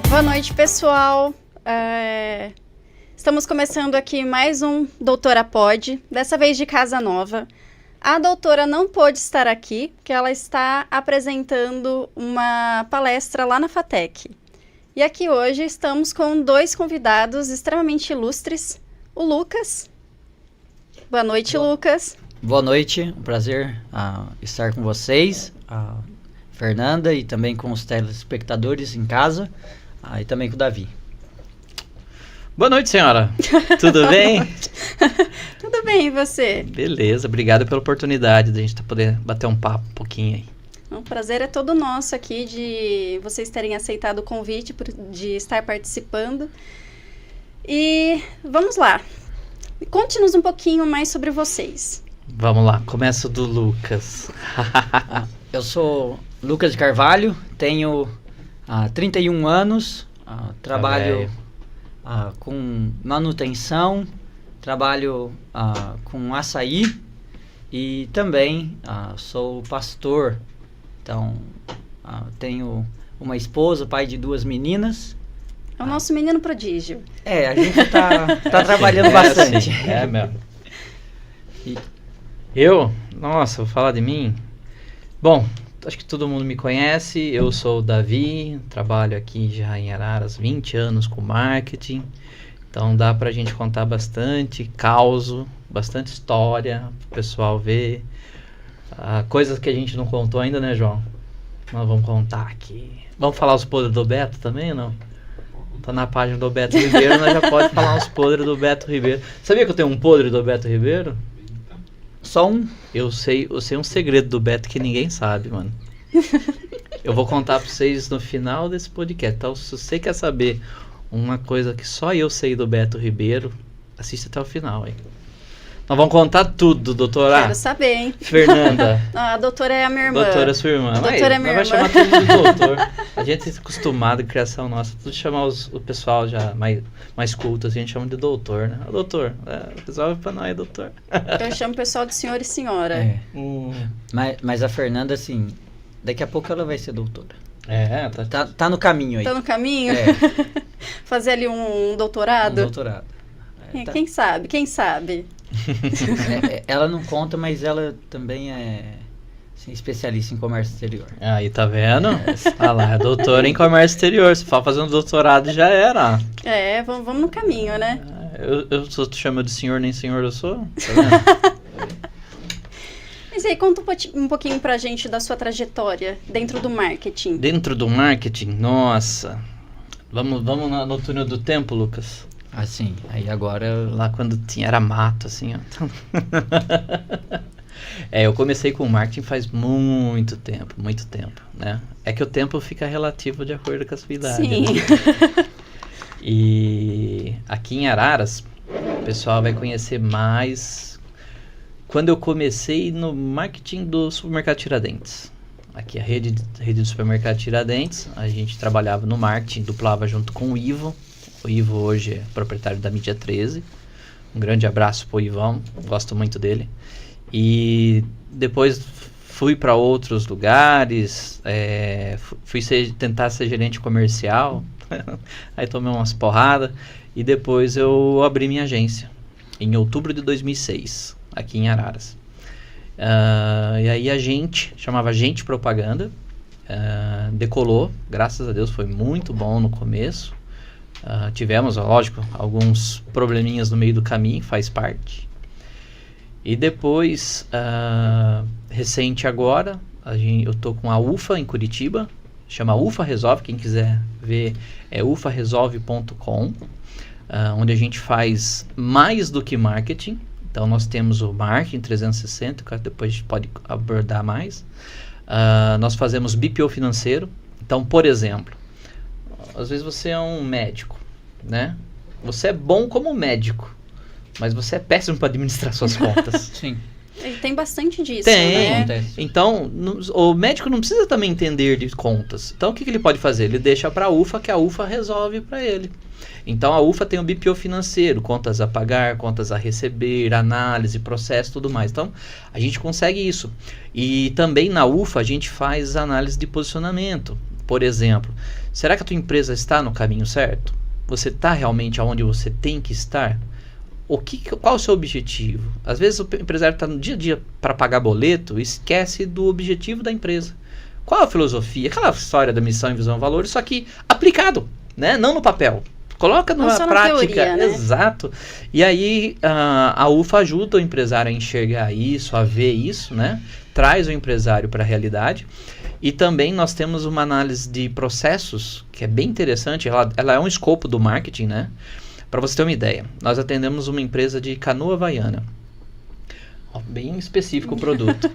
Boa noite, pessoal. Estamos começando aqui mais um Doutora Pod, dessa vez de Casa Nova. A doutora não pôde estar aqui, porque ela está apresentando uma palestra lá na FATEC. E aqui hoje estamos com dois convidados extremamente ilustres, o Lucas. Boa noite, Lucas. Boa noite, um prazer estar com vocês, a Fernanda, e também com os telespectadores em casa, e também com o Davi. Boa noite, senhora. Tudo bem? Tudo bem, e você? Beleza, obrigado pela oportunidade de a gente poder bater um papo um pouquinho aí. O prazer é todo nosso aqui de vocês terem aceitado o convite de estar participando. E vamos lá. Conte-nos um pouquinho mais sobre vocês. Vamos lá, começo do Lucas. Eu sou Lucas de Carvalho, tenho 31 anos, trabalho com manutenção, trabalho com açaí e também sou pastor. Então, tenho uma esposa, pai de 2 meninas. É o nosso menino prodígio. A gente tá trabalhando bastante. Assim, é mesmo. Eu? Nossa, vou falar de mim? Bom, acho que todo mundo me conhece. Eu sou o Davi, trabalho aqui já em Araras 20 anos com marketing. Então dá pra gente contar bastante causo, bastante história, pro pessoal ver. Coisas que a gente não contou ainda, né, João? Nós vamos contar aqui. Vamos falar os podres do Beto também, não? Tá na página do Beto Ribeiro, nós já pode falar uns podres do Beto Ribeiro. Sabia que eu tenho um podre do Beto Ribeiro? Só um? Eu sei um segredo do Beto que ninguém sabe, mano. Eu vou contar pra vocês no final desse podcast. Então, se você quer saber uma coisa que só eu sei do Beto Ribeiro, assista até o final, hein? Nós vamos contar tudo, doutora. Quero saber, hein? Fernanda. A doutora é a minha irmã. Doutora é sua irmã. A doutora é minha irmã. Vai chamar tudo de doutor. A gente é acostumado em criação nossa, tudo chamar o pessoal já mais culto, assim, a gente chama de doutor, né? Doutor, resolve pra nós, doutor. Eu chamo o pessoal de senhor e senhora. Mas a Fernanda, assim, daqui a pouco ela vai ser doutora. Tá no caminho aí. Tá no caminho? Fazer ali um doutorado? Um doutorado. Quem sabe, quem sabe? Ela não conta, mas ela também é especialista em comércio exterior. Aí, tá vendo? Olha lá, é doutora em comércio exterior. Se for fazer um doutorado, já era. Vamos no caminho, né? Eu só te chamo de senhor, nem senhor eu sou. Tá vendo? Mas aí, conta um pouquinho pra gente da sua trajetória dentro do marketing. Dentro do marketing? Nossa. Vamos no túnel do tempo, Lucas? Assim, aí agora... Lá quando era mato, assim, ó. Eu comecei com marketing faz muito tempo, né? É que o tempo fica relativo de acordo com a sua idade. Sim. Né? E aqui em Araras, o pessoal vai conhecer mais quando eu comecei no marketing do supermercado Tiradentes. Aqui a rede do supermercado Tiradentes, a gente trabalhava no marketing, duplava junto com o Ivo. O Ivo hoje é proprietário da Mídia 13. Um grande abraço pro Ivão, gosto muito dele. E depois fui para outros lugares, fui tentar ser gerente comercial, aí tomei umas porradas, e depois eu abri minha agência, em outubro de 2006, aqui em Araras. E aí chamava Gente Propaganda, decolou, graças a Deus foi muito bom no começo. Tivemos, lógico, alguns probleminhas no meio do caminho, faz parte. E depois, recente agora, eu tô com a UFA em Curitiba, chama UFA Resolve, quem quiser ver é ufaresolve.com, onde a gente faz mais do que marketing. Então nós temos o marketing 360, que depois a gente pode abordar mais. Nós fazemos BPO financeiro. Então, por exemplo, às vezes você é um médico, né? Você é bom como médico, mas você é péssimo para administrar suas contas. Sim. Tem bastante disso, Tem. né? Então, o médico não precisa também entender de contas. Então, o que ele pode fazer? Ele deixa para a UFA, que a UFA resolve para ele. Então, a UFA tem o BPO financeiro, contas a pagar, contas a receber, análise, processo, tudo mais. Então, a gente consegue isso. E também na UFA, a gente faz análise de posicionamento. Por exemplo, será que a tua empresa está no caminho certo? Você está realmente onde você tem que estar? Qual é o seu objetivo? Às vezes o empresário está no dia a dia para pagar boleto e esquece do objetivo da empresa. Qual a filosofia? Aquela história da missão, visão e valores, só que aplicado, né? Não no papel. Coloca na prática. Teoria, né? Exato. E aí a UFA ajuda o empresário a enxergar isso, a ver isso, né? Traz o empresário para a realidade. E também nós temos uma análise de processos, que é bem interessante. Ela é um escopo do marketing, né? Para você ter uma ideia, nós atendemos uma empresa de canoa havaiana. Bem específico o produto.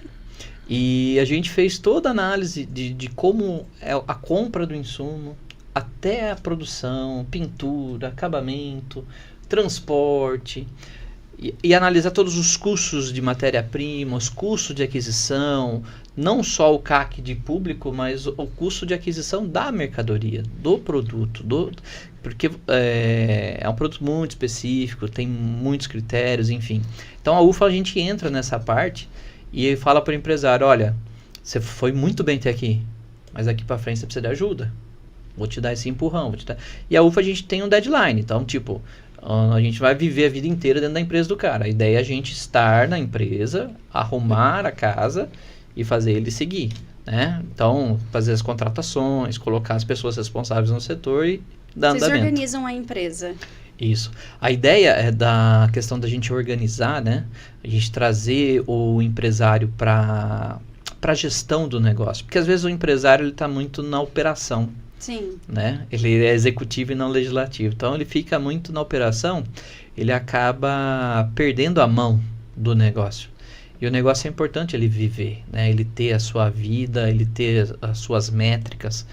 E a gente fez toda a análise de como é a compra do insumo, até a produção, pintura, acabamento, transporte, e analisar todos os custos de matéria-prima, os custos de aquisição, não só o CAC de público, mas o custo de aquisição da mercadoria, do produto, porque é um produto muito específico, tem muitos critérios, enfim. Então a UFA a gente entra nessa parte e fala para o empresário, olha, você foi muito bem até aqui, mas aqui para frente você precisa de ajuda. Vou te dar esse empurrão. E a UFA a gente tem um deadline. Então, tipo, a gente vai viver a vida inteira dentro da empresa do cara. A ideia é a gente estar na empresa, arrumar a casa e fazer ele seguir, né? Então, fazer as contratações, colocar as pessoas responsáveis no setor e dar andamento. Vocês organizam a empresa. Isso. A ideia é da questão da gente organizar, né? A gente trazer o empresário para a gestão do negócio. Porque às vezes o empresário está muito na operação. Sim. Né? Ele é executivo e não legislativo. Então ele fica muito na operação, ele acaba perdendo a mão do negócio. E o negócio é importante ele viver, né? Ele ter a sua vida, ele ter as suas métricas,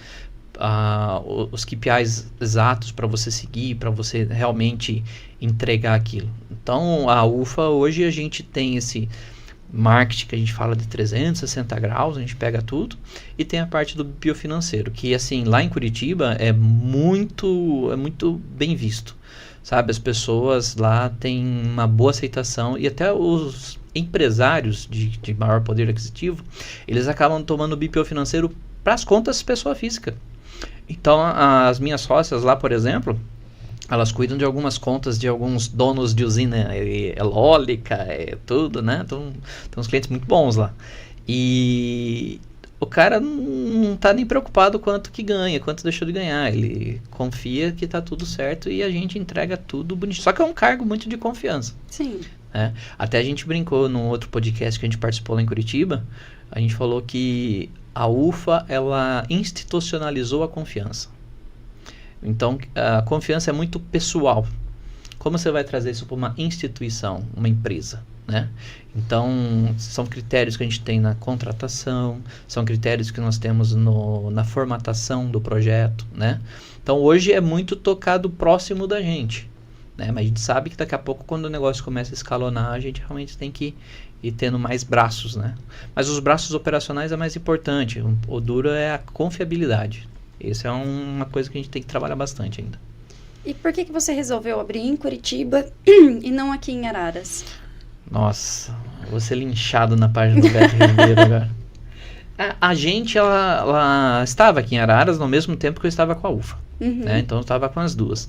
os KPIs exatos para você seguir, para você realmente entregar aquilo. Então a UFA hoje a gente tem esse marketing que a gente fala de 360 graus, a gente pega tudo, e tem a parte do biofinanceiro, que assim, lá em Curitiba é muito bem visto, sabe? As pessoas lá têm uma boa aceitação, e até os empresários de maior poder aquisitivo, eles acabam tomando o biofinanceiro para as contas pessoa física. Então as minhas sócias lá, por exemplo, elas cuidam de algumas contas de alguns donos de usina eólica, tudo, né? Então, tem uns clientes muito bons lá. E o cara não tá nem preocupado quanto que ganha, quanto deixou de ganhar. Ele confia que tá tudo certo e a gente entrega tudo bonito. Só que é um cargo muito de confiança. Sim. Né? Até a gente brincou num outro podcast que a gente participou lá em Curitiba. A gente falou que a UFA, ela institucionalizou a confiança. Então, a confiança é muito pessoal. Como você vai trazer isso para uma instituição, uma empresa, né? Então, são critérios que a gente tem na contratação, são critérios que nós temos na formatação do projeto, né? Então, hoje é muito tocado próximo da gente, né? Mas a gente sabe que daqui a pouco, quando o negócio começa a escalonar, a gente realmente tem que ir tendo mais braços, né? Mas os braços operacionais é mais importante. O duro é a confiabilidade. Isso é uma coisa que a gente tem que trabalhar bastante ainda. E por que você resolveu abrir em Curitiba e não aqui em Araras? Nossa, vou ser linchado na página do Beto Ribeiro agora. A gente, ela estava aqui em Araras no mesmo tempo que eu estava com a UFA. Uhum. Né? Então eu estava com as duas.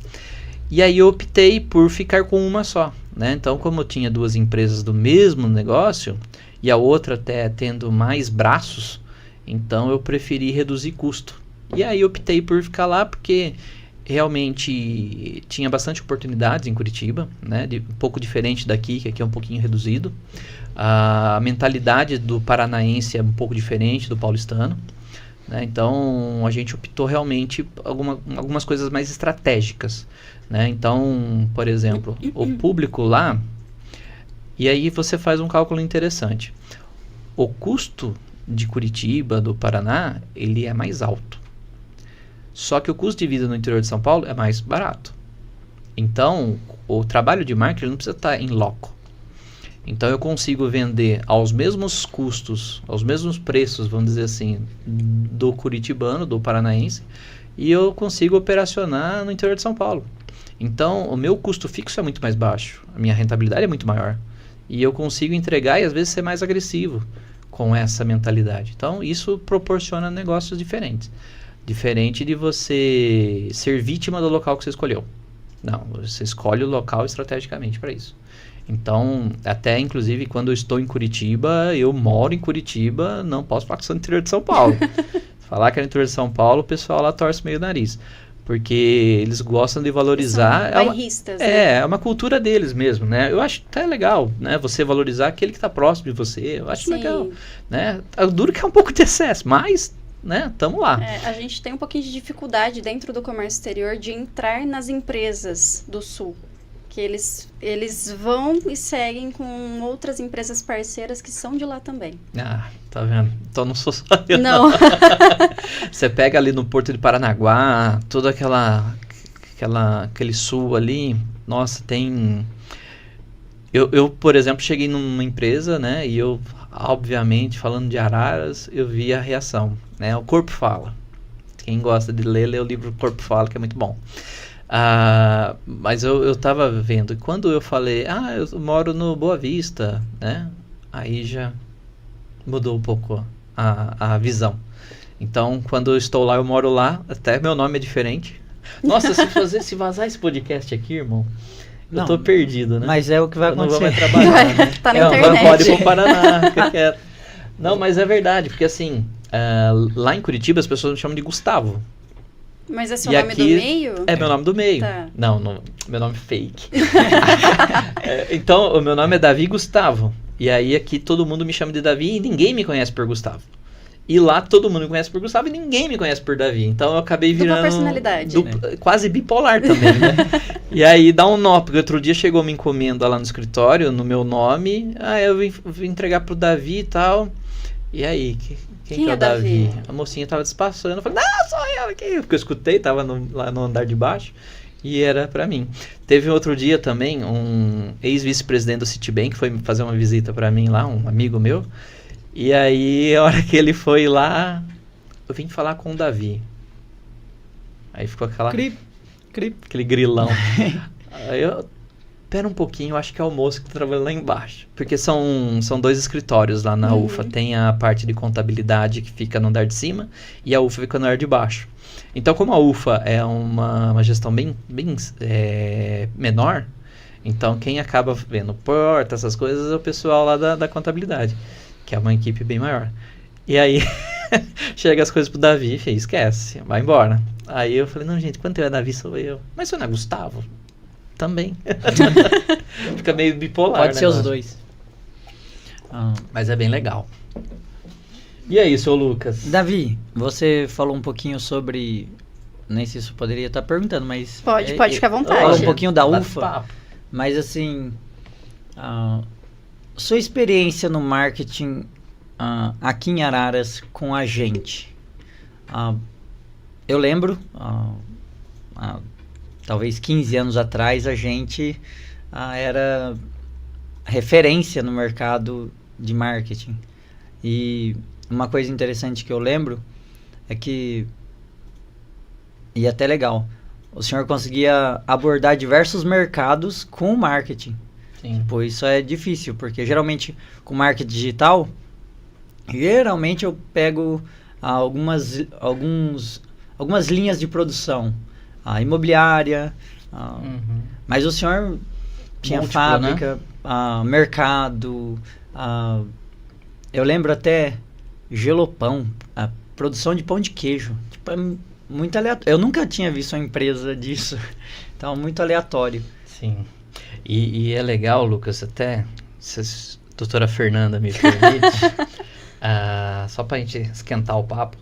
E aí eu optei por ficar com uma só. Né? Então, como eu tinha duas empresas do mesmo negócio, e a outra até tendo mais braços, então eu preferi reduzir custo. E aí eu optei por ficar lá porque realmente tinha bastante oportunidades em Curitiba, né? Um pouco diferente daqui, que aqui é um pouquinho reduzido. A mentalidade do paranaense é um pouco diferente do paulistano, né? Então a gente optou realmente algumas coisas mais estratégicas, né? Então, por exemplo, o público lá, e aí você faz um cálculo interessante. O custo de Curitiba, do Paraná, ele é mais alto. Só que o custo de vida no interior de São Paulo é mais barato. Então, o trabalho de marketing não precisa estar em loco. Então, eu consigo vender aos mesmos custos, aos mesmos preços, vamos dizer assim, do curitibano, do paranaense, e eu consigo operacionar no interior de São Paulo. Então, o meu custo fixo é muito mais baixo, a minha rentabilidade é muito maior. E eu consigo entregar e, às vezes, ser mais agressivo com essa mentalidade. Então, isso proporciona negócios diferentes. Diferente de você ser vítima do local que você escolheu. Não, você escolhe o local estrategicamente para isso. Então, até inclusive quando eu estou em Curitiba, eu moro em Curitiba, não posso falar que sou no interior de São Paulo. Falar que é no interior de São Paulo, o pessoal lá torce meio o nariz. Porque eles gostam de valorizar. São bairristas, né? É uma cultura deles mesmo, né? Eu acho até legal, né? Você valorizar aquele que está próximo de você. Eu acho Sim. legal, né? Duro que é um pouco de excesso, mas, né? Tamo lá. A gente tem um pouquinho de dificuldade dentro do comércio exterior de entrar nas empresas do Sul. Que eles vão e seguem com outras empresas parceiras que são de lá também. Ah, tá vendo? Então não sou só eu. Não. Você pega ali no Porto de Paranaguá, todo aquele sul ali, nossa, tem... Eu, por exemplo, cheguei numa empresa, né, e eu, obviamente, falando de Araras, eu vi a reação, né, o Corpo Fala. Quem gosta de ler, lê o livro Corpo Fala, que é muito bom. Mas eu tava vendo, quando eu falei, eu moro no Boa Vista, né, aí já mudou um pouco a visão. Então, quando eu estou lá, eu moro lá, até meu nome é diferente. Nossa, se vazar esse podcast aqui, irmão, eu tô perdido, né? Mas é o que vai acontecer. Não vou mais trabalhar, né? Tá na internet. Pode ir pro Paraná, fica quieto. Não, mas é verdade, porque assim, lá em Curitiba as pessoas me chamam de Gustavo. Mas é seu E nome aqui do meio? É meu nome do meio. Tá. Não, meu nome é fake. Então, o meu nome é Davi Gustavo. E aí aqui todo mundo me chama de Davi e ninguém me conhece por Gustavo. E lá todo mundo me conhece por Gustavo e ninguém me conhece por Davi. Então eu acabei virando... Dupla personalidade. Quase bipolar também, né? E aí dá um nó, porque outro dia chegou uma encomenda lá no escritório, no meu nome. Eu vim entregar pro Davi e tal. E aí, quem que é o Davi? A mocinha tava despassando. Eu falei, não, sou eu aqui. Porque eu escutei, tava lá no andar de baixo. E era pra mim. Teve outro dia também, um ex-vice-presidente do Citibank foi fazer uma visita pra mim lá, um amigo meu. E aí, a hora que ele foi lá, eu vim falar com o Davi. Aí ficou aquele grilão. Aí pera um pouquinho, eu acho que é o moço que tá trabalhando lá embaixo. Porque são 2 escritórios lá na UFA. Tem a parte de contabilidade que fica no andar de cima e a UFA fica no andar de baixo. Então, como a UFA é uma gestão bem menor, então quem acaba vendo porta, essas coisas, é o pessoal lá da contabilidade, que é uma equipe bem maior. E aí, chega as coisas pro Davi e esquece, vai embora. Aí eu falei, não, gente, quando tiver Davi sou eu. Mas você não é Gustavo? Também. Fica meio bipolar. Pode ser os dois. Mas é bem legal. E aí, seu Lucas? Davi, você falou um pouquinho sobre... Nem sei se eu poderia estar perguntando, mas... Pode ficar à vontade. Fala um pouquinho da Bate UFA, papo. mas assim... sua experiência no marketing aqui em Araras com a gente. Eu lembro, talvez 15 anos atrás, a gente era referência no mercado de marketing. E uma coisa interessante que eu lembro é que, e até legal, o senhor conseguia abordar diversos mercados com o marketing. Sim. Pô, isso é difícil, porque geralmente com marketing digital, geralmente eu pego algumas linhas de produção, a imobiliária, mas o senhor tinha Múltiplo, fábrica, mercado, eu lembro até gelopão, a produção de pão de queijo, tipo, é muito aleatório. Eu nunca tinha visto uma empresa disso, então muito aleatório. Sim. E é legal, Lucas, até, se a doutora Fernanda me permite, só para a gente esquentar o papo,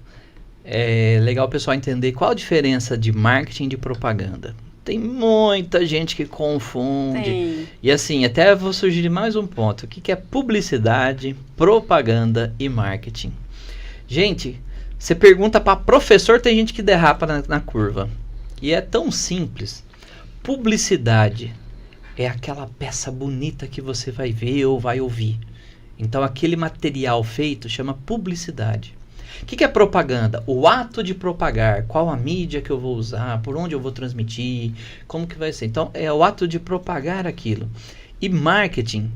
é legal o pessoal entender qual a diferença de marketing e de propaganda. Tem muita gente que confunde. Tem. E assim, até vou sugerir mais um ponto. O que é publicidade, propaganda e marketing? Gente, você pergunta para professor, tem gente que derrapa na curva. E é tão simples. Publicidade é aquela peça bonita que você vai ver ou vai ouvir. Então, aquele material feito chama publicidade. O que é propaganda? O ato de propagar. Qual a mídia que eu vou usar? Por onde eu vou transmitir? Como que vai ser? Então, é o ato de propagar aquilo. E marketing,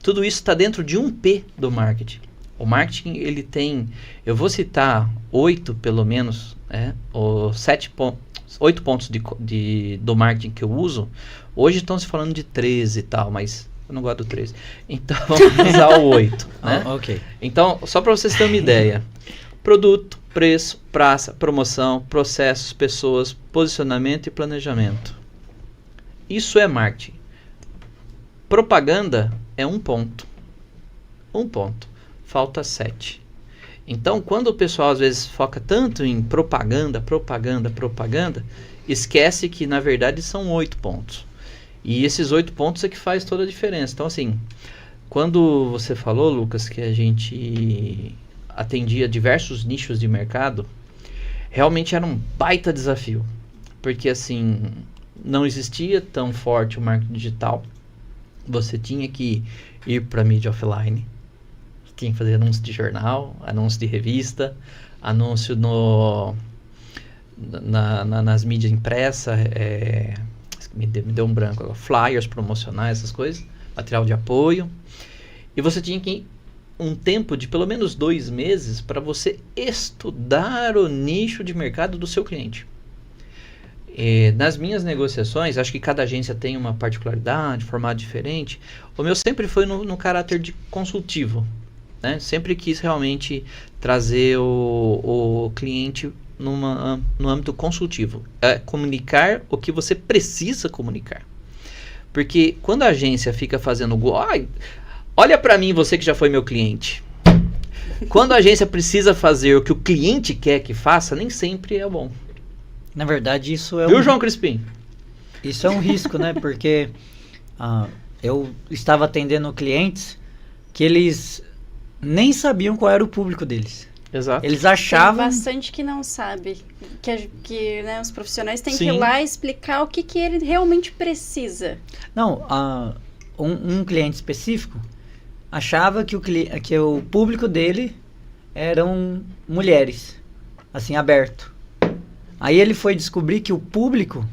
tudo isso está dentro de um P do marketing. O marketing, ele tem... Eu vou citar 8, pelo menos, né? Os 8 pontos do marketing que eu uso, hoje estão se falando de 13 e tal, mas eu não gosto do 13. Então, vamos usar o 8. Né? Ok. Então, só para vocês terem uma ideia. Produto, preço, praça, promoção, processos, pessoas, posicionamento e planejamento. Isso é marketing. Propaganda é 1 ponto. 1 ponto. Falta 7. Então, quando o pessoal às vezes foca tanto em propaganda, esquece que na verdade são 8 pontos. E esses 8 pontos é que faz toda a diferença. Então, assim, quando você falou, Lucas, que a gente atendia diversos nichos de mercado, realmente era um baita desafio. Porque, assim, não existia tão forte o marketing digital. Você tinha que ir para a mídia offline. Tinha que fazer anúncio de jornal, anúncio de revista, anúncio nas mídias impressas, me deu um branco agora, flyers promocionais, essas coisas, material de apoio. E você tinha que um tempo de pelo menos 2 meses para você estudar o nicho de mercado do seu cliente. Nas minhas negociações, acho que cada agência tem uma particularidade, formato diferente. O meu sempre foi no caráter de consultivo. Né? Sempre quis realmente trazer o cliente no âmbito consultivo. Comunicar o que você precisa comunicar. Porque quando a agência fica fazendo... olha para mim, você que já foi meu cliente. Quando a agência precisa fazer o que o cliente quer que faça, nem sempre é bom. Na verdade, isso é Viu, João Crispim? Isso é um risco, né? Porque eu estava atendendo clientes que eles nem sabiam qual era o público deles. Exato. Eles achavam... Tem bastante que não sabe. Que né, os profissionais têm Sim. que ir lá e explicar o que ele realmente precisa. Não, um cliente específico achava que o público dele eram mulheres, assim, aberto. Aí ele foi descobrir que o público,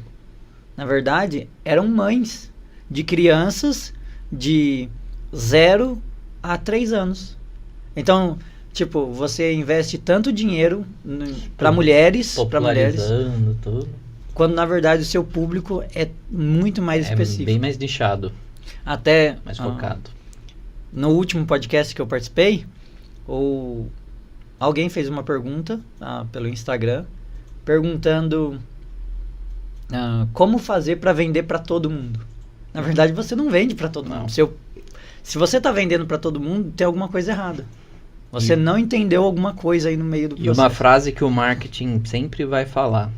na verdade, eram mães de crianças de 0 a 3 anos. Então, tipo, você investe tanto dinheiro para mulheres, popularizando tudo, quando na verdade o seu público é muito mais específico. Bem mais nichado, até mais focado. No último podcast que eu participei, alguém fez uma pergunta pelo Instagram, perguntando como fazer para vender para todo mundo. Na verdade, você não vende para todo mundo. Se você está vendendo para todo mundo, tem alguma coisa errada. Você não entendeu alguma coisa aí no meio do processo. E uma frase que o marketing sempre vai falar.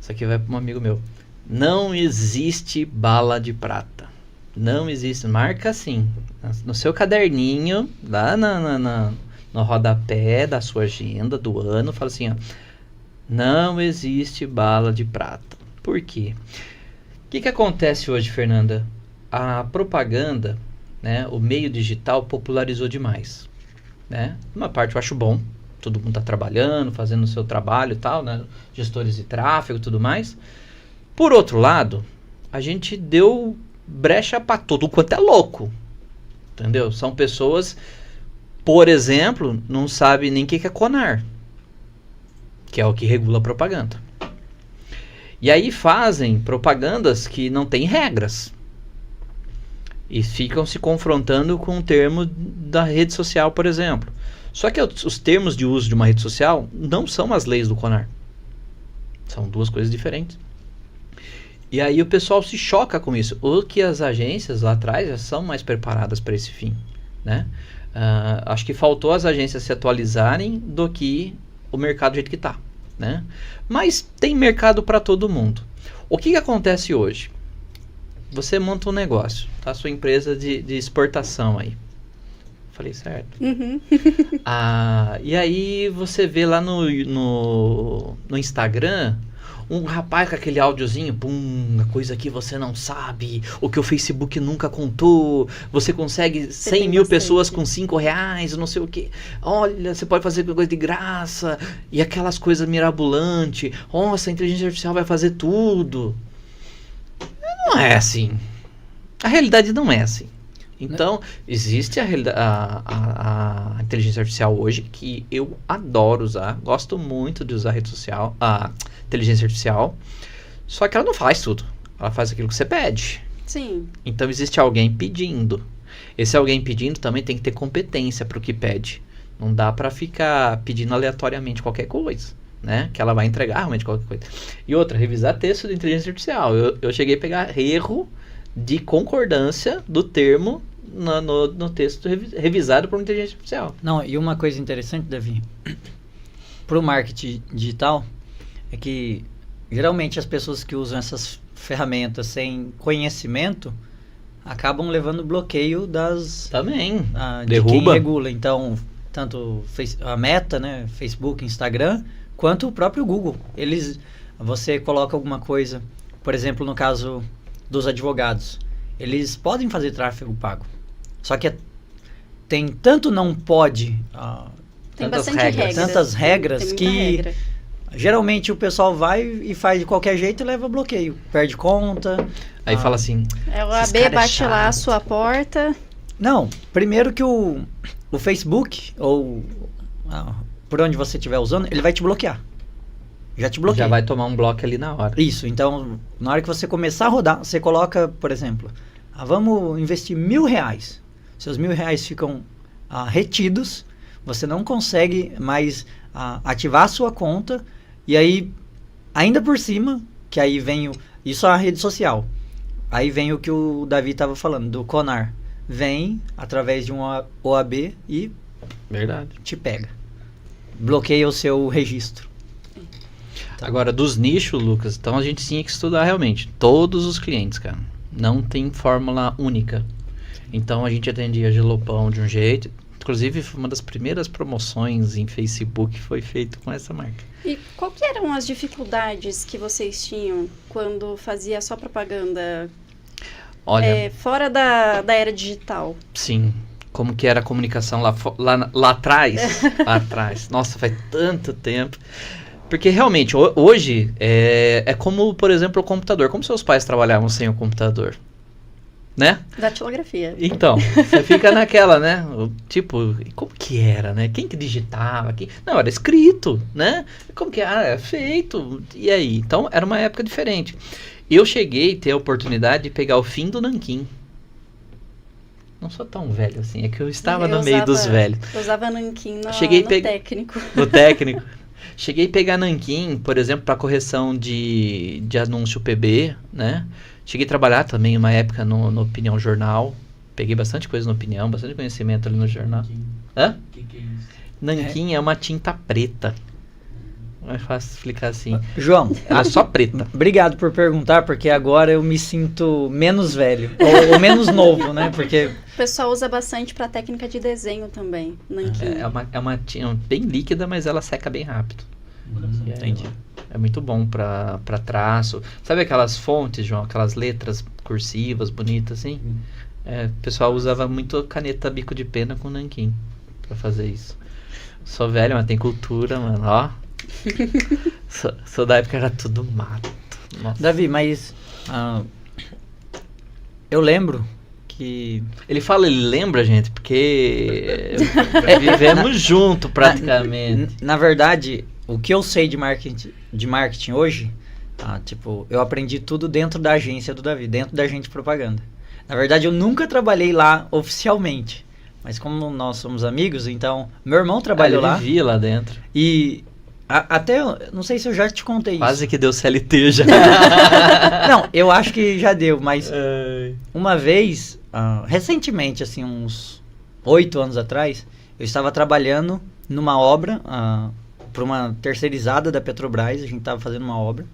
Isso aqui vai para um amigo meu. Não existe bala de prata. Não existe. Marca assim. No seu caderninho, lá no rodapé da sua agenda do ano, fala assim, ó. Não existe bala de prata. Por quê? O que acontece hoje, Fernanda? A propaganda, né, o meio digital popularizou demais. Né? Uma parte eu acho bom, todo mundo está trabalhando, fazendo o seu trabalho e tal, né? Gestores de tráfego e tudo mais. Por outro lado, a gente deu brecha para todo quanto é louco, entendeu? São pessoas, por exemplo, não sabem nem o que é CONAR, que é o que regula a propaganda. E aí fazem propagandas que não têm regras. E ficam se confrontando com o termo da rede social, por exemplo. Só que os termos de uso de uma rede social não são as leis do CONAR. São duas coisas diferentes. E aí o pessoal se choca com isso. Ou que as agências lá atrás já são mais preparadas para esse fim. Né? Acho que faltou as agências se atualizarem do que o mercado do jeito que está. Né? Mas tem mercado para todo mundo. O que acontece hoje? Você monta um negócio, tá? Sua empresa de exportação aí. Falei certo? Uhum. E aí você vê lá no Instagram um rapaz com aquele áudiozinho, uma coisa que você não sabe, o que o Facebook nunca contou, você consegue 100 mil pessoas com R$5, não sei o que. Olha, você pode fazer coisa de graça, e aquelas coisas mirabolantes. Nossa, a inteligência artificial vai fazer tudo. Não é assim. A realidade não é assim. Então, existe a inteligência artificial hoje que eu adoro usar, gosto muito de usar a rede social, a inteligência artificial, só que ela não faz tudo, ela faz aquilo que você pede. Sim. Então, existe alguém pedindo. Esse alguém pedindo também tem que ter competência para o que pede. Não dá para ficar pedindo aleatoriamente qualquer coisa, né? Que ela vai entregar realmente qualquer coisa. E outra, revisar texto de inteligência artificial. Eu cheguei a pegar erro de concordância do termo no texto revisado por inteligência artificial. Não, e uma coisa interessante, Davi, para o marketing digital, é que geralmente as pessoas que usam essas ferramentas sem conhecimento acabam levando bloqueio Também, de derruba. quem regula. Então, tanto a Meta, né, Facebook, Instagram, quanto o próprio Google. Você coloca alguma coisa, por exemplo, no caso dos advogados, eles podem fazer tráfego pago. Só que tem tanto não pode, Tem tantas bastante regras. regras. tantas regras Tem muita que regra. geralmente o pessoal vai e faz de qualquer jeito e leva bloqueio. Perde conta. Aí fala assim, É, o esses AB cara é bate lá a chato. sua porta. Não, primeiro que o Facebook, ou por onde você estiver usando, ele vai te bloquear. Já te bloqueia. já vai tomar um bloco ali na hora. Isso, então, na hora que você começar a rodar, você coloca, por exemplo, vamos investir R$1.000. Seus R$1.000 ficam retidos, você não consegue mais ativar a sua conta, e aí, ainda por cima, que aí vem isso é a rede social. Aí vem o que o Davi estava falando, do Conar. Vem através de um OAB e Verdade. te pega. Bloqueia o seu registro. Agora, dos nichos, Lucas, então a gente tinha que estudar realmente. Todos os clientes, cara. Não tem fórmula única. Então a gente atendia Gelopão de um jeito. Inclusive, uma das primeiras promoções em Facebook foi feito com essa marca. E qual que eram as dificuldades que vocês tinham quando fazia a sua propaganda Olha, fora da era digital? sim. Como que era a comunicação lá atrás? Lá atrás. Nossa, faz tanto tempo. Porque realmente, hoje, é como, por exemplo, o computador. Como seus pais trabalhavam sem o computador? Né? Datilografia. Então, você fica naquela, né? Tipo, como que era, né? Quem que digitava? Não, era escrito, né? Como que era? Era feito. E aí? Então, era uma época diferente. Eu cheguei a ter a oportunidade de pegar o fim do nanquim. Não sou tão velho assim, é que eu estava no meio dos velhos. Eu usava nanquim no técnico. No técnico. Cheguei a pegar nanquim, por exemplo, para correção de anúncio PB, né? Cheguei a trabalhar também uma época no Opinião Jornal. Peguei bastante coisa no Opinião, bastante conhecimento ali no jornal. Hã? Que é isso? Nanquim é uma tinta preta. É fácil explicar assim. João, Só preta. obrigado por perguntar, porque agora eu me sinto menos velho, ou menos novo, né? Porque O pessoal usa bastante para técnica de desenho também, nanquim. É uma tinta bem líquida, mas ela seca bem rápido. entendi. É muito bom pra traço. Sabe aquelas fontes, João? Aquelas letras cursivas, bonitas, assim? O pessoal usava muito caneta bico de pena com nanquim pra fazer isso. Sou velho, mas tem cultura, mano, ó. Sou da época que era tudo mato. Nossa. Davi, mas eu lembro que Ele lembra, gente, porque vivemos junto praticamente. na verdade, o que eu sei de marketing hoje, tipo, eu aprendi tudo dentro da agência do Davi, dentro da agente de propaganda. Na verdade, eu nunca trabalhei lá oficialmente, mas como nós somos amigos, então meu irmão trabalhou lá Vivia lá dentro. e até, não sei se eu já te contei Quase isso. que deu CLT já. Não, eu acho que já deu, mas uma vez, recentemente, assim, uns 8 anos atrás, eu estava trabalhando numa obra para uma terceirizada da Petrobras, a gente estava fazendo uma obra,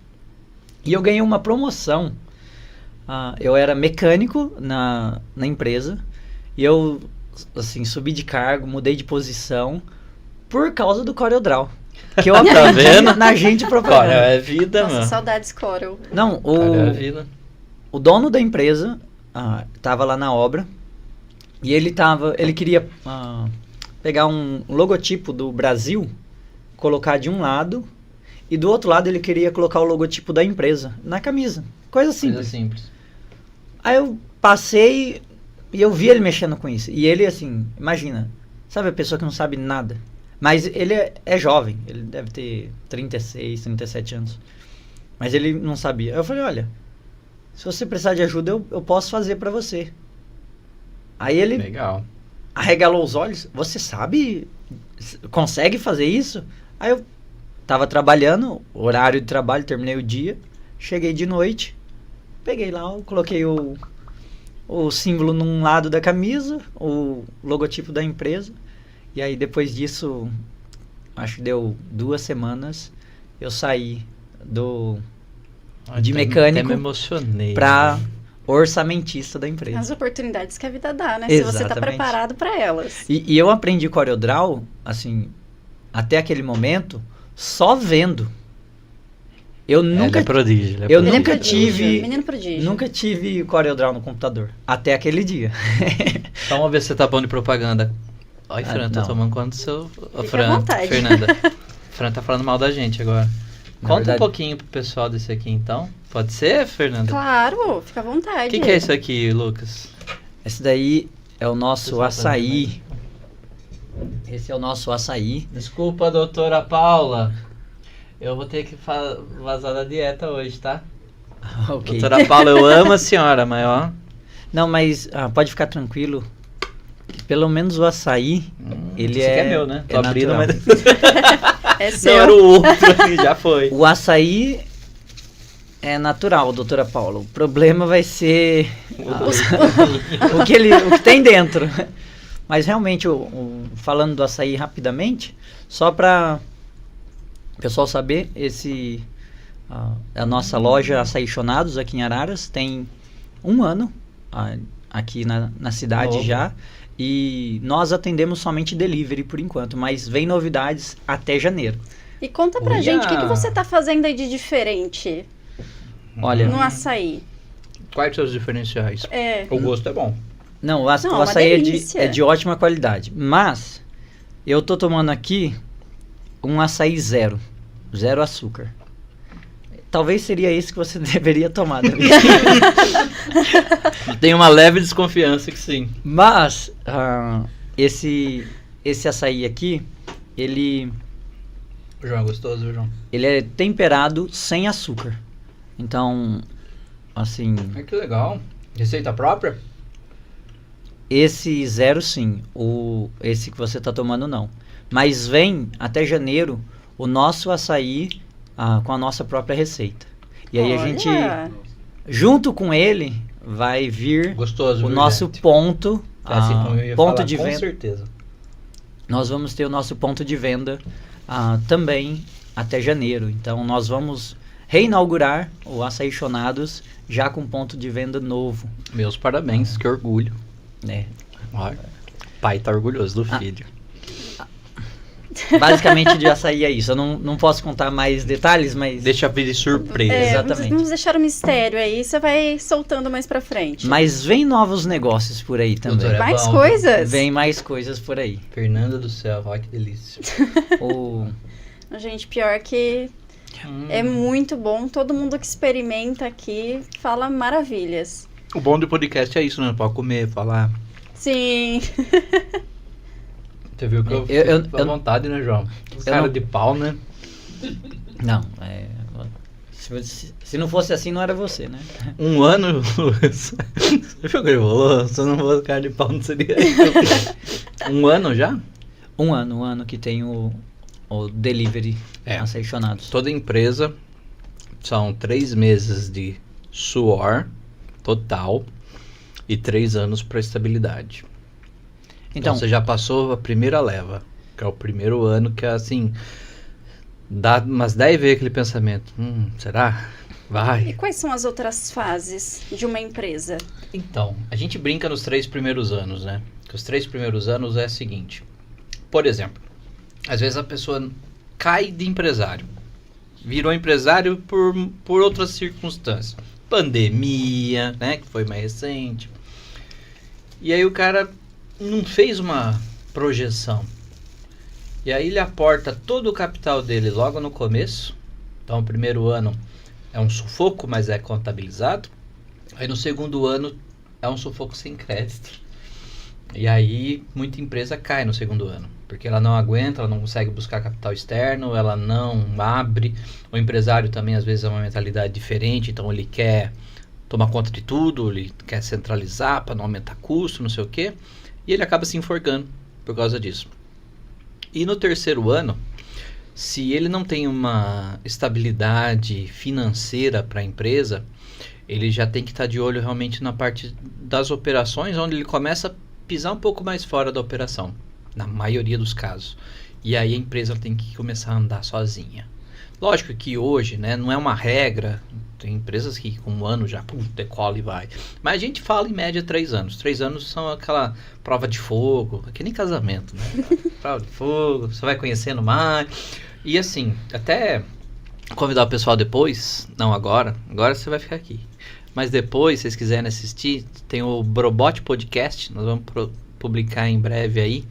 e eu ganhei uma promoção. Eu era mecânico na empresa, e eu, assim, subi de cargo, mudei de posição, por causa do CorelDRAW, que eu aprendi vendo? na agente de Corel propaganda. é vida, Nossa, mano. saudades Corel. Não, Corel é vida. o dono da empresa estava lá na obra e ele queria pegar um logotipo do Brasil, colocar de um lado, e do outro lado ele queria colocar o logotipo da empresa na camisa. Coisa simples. Coisa simples. Aí eu passei, E eu vi ele mexendo com isso. E ele, assim, imagina, sabe a pessoa que não sabe nada? Mas ele é jovem, ele deve ter 36, 37 anos. Mas ele não sabia. Eu falei, olha, se você precisar de ajuda, eu posso fazer pra você. Aí ele Legal. arregalou os olhos. Você sabe? Consegue fazer isso? Aí eu tava trabalhando, horário de trabalho, terminei o dia. Cheguei de noite, peguei lá, coloquei o símbolo num lado da camisa, o logotipo da empresa. E aí depois disso, acho que deu 2 semanas, eu saí de mecânico até me emocionei. pra orçamentista da empresa. As oportunidades que a vida dá, né? Se você tá Exatamente. preparado para elas. E eu aprendi CorelDRAW, assim, até aquele momento, só vendo. Eu nunca, Ele é prodígio. eu Ele é nunca prodígio, tive, menino prodígio. nunca tive CorelDRAW no computador, até aquele dia. Então vamos ver se você tá bom de propaganda. Oi, Ah, Fran, tô não. tomando conta do seu... Ô, à Fran, vontade. Fernanda. Fran tá falando mal da gente agora. Na Conta verdade- um pouquinho pro pessoal desse aqui, então. Pode ser, Fernanda? Claro, fica à O vontade. que é isso aqui, Lucas? Esse daí é o nosso Pessoal, açaí. Esse é o nosso açaí. Desculpa, doutora Paula. Eu vou ter que vazar da dieta hoje, tá? Ok. Doutora Paula, eu amo a senhora, mas ó... Não, mas pode ficar tranquilo. Que pelo menos o açaí, ele esse aqui é, é meu, né? Tô é abrindo, natural. mas... É Não, seu. era o outro aqui, já foi. O açaí é natural, doutora Paula. O problema vai ser o que tem dentro. Mas realmente, falando do açaí rapidamente, só para o pessoal saber, a nossa loja Açaichonados aqui em Araras tem 1 ano aqui na cidade Novo. já. E nós atendemos somente delivery por enquanto, mas vem novidades até janeiro. E conta pra Olha. gente, o que você tá fazendo aí de diferente Olha, no açaí? Quais são os diferenciais? É, O gosto é bom. não, o Não, uma açaí delícia. é de ótima qualidade. Mas eu tô tomando aqui um açaí zero açúcar. Talvez seria esse que você deveria tomar, Davi. Tenho uma leve desconfiança que sim. Mas esse açaí aqui, ele O João é gostoso, João? é temperado sem açúcar. Então, assim, Ai, que legal. Receita própria? esse zero sim, esse que você tá tomando não. Mas vem até janeiro o nosso açaí com a nossa própria receita. E aí a olha, gente, junto com ele, vai vir Gostoso, o viu, nosso gente? ponto, Assim como eu ia ponto falar, de com venda. certeza. Nós vamos ter o nosso ponto de venda também até janeiro. Então nós vamos reinaugurar o Açaichonados já com ponto de venda novo, Meus parabéns, que orgulho. né? Olha, pai tá orgulhoso do filho. Basicamente de açaí é isso. Eu não posso contar mais detalhes, mas Deixa vir de surpresa. exatamente. Vamos deixar o mistério aí, você vai soltando mais pra frente. vem novos negócios por aí também. Doutora, Mais bom, coisas? Vem mais coisas por aí. Fernanda do céu, olha que delícia. O Gente, pior que é muito bom. Todo mundo que experimenta aqui fala maravilhas. O bom do podcast é isso, né? Pode comer, falar. Sim. Você viu que Eu- fico à vontade, né, João? Cara não- de pau, né? não, se não fosse assim não era você, né? 1 ano, Lucas. Você viu o que ele falou? Se eu não fosse cara de pau, não seria eu. 1 ano já? 1 ano que tem o delivery Açaichonados. Toda empresa são 3 meses de suor total e 3 anos para estabilidade. Então você já passou a primeira leva, que é o primeiro ano que é assim, dá umas 10 vezes aquele pensamento, será? E Vai. quais são as outras fases de uma empresa? Então, a gente brinca nos 3 primeiros anos, né? Que os 3 primeiros anos é o seguinte, por exemplo, às vezes a pessoa cai de empresário, virou empresário por outras circunstâncias, pandemia, né, que foi mais recente, e aí o cara não fez uma projeção, e aí ele aporta todo o capital dele logo no começo. Então o primeiro ano é um sufoco, mas é contabilizado. Aí no segundo ano é um sufoco sem crédito. E aí, muita empresa cai no segundo ano, porque ela não aguenta, ela não consegue buscar capital externo, ela não abre. O empresário também, às vezes, é uma mentalidade diferente, então ele quer tomar conta de tudo, ele quer centralizar para não aumentar custo, não sei o quê, e ele acaba se enforcando por causa disso. E no terceiro ano, se ele não tem uma estabilidade financeira para a empresa, ele já tem que estar de olho realmente na parte das operações, onde ele começa a pisar um pouco mais fora da operação, na maioria dos casos. E aí a empresa tem que começar a andar sozinha. Lógico que hoje, né, não é uma regra, tem empresas que com um ano já decola e vai. Mas a gente fala em média 3 anos. 3 anos são aquela prova de fogo, que nem casamento, né? Prova de fogo, você vai conhecendo mais. E assim, até convidar o pessoal depois, não agora você vai ficar aqui. Mas depois, se vocês quiserem assistir, tem o Brobot Podcast, nós vamos publicar em breve aí.